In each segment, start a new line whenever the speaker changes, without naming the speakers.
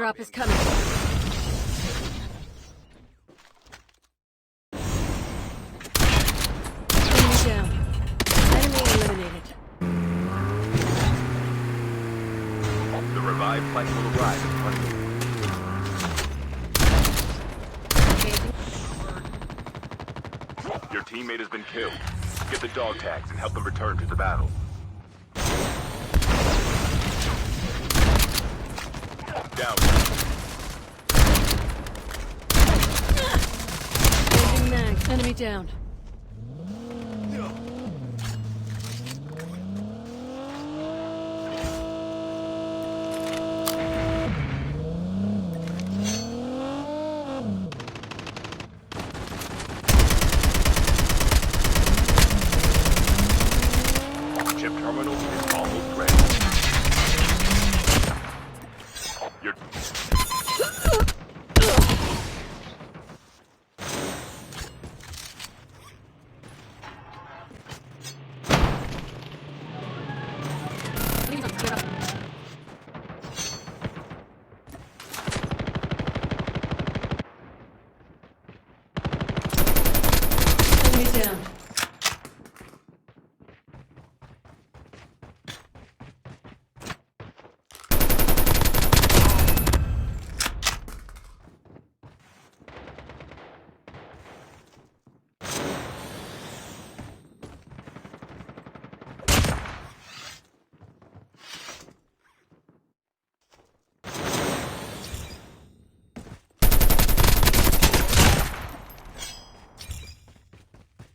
Airdrop is coming. Enemy down. Enemy eliminated.
The revived flight will arrive in front of you. Your teammate has been killed. Get the dog tags and help them return to the battle. Down.
Changing mags. Enemy down.
Chip terminal is almost ready. Your
Enemy down.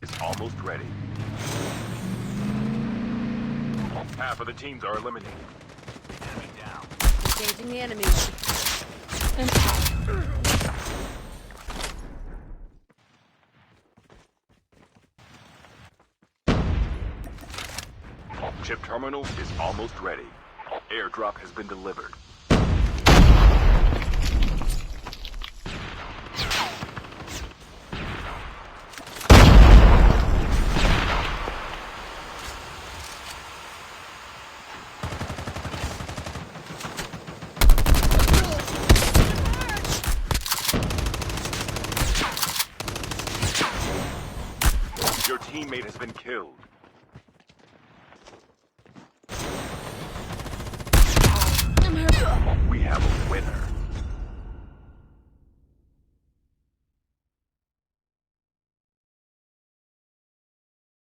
is almost ready. Half of the teams are eliminated. Enemy down.
Engaging the enemy.
Chip terminal is almost ready. Airdrop has been delivered. Your teammate has been killed.
I'm hurt.
We have a winner.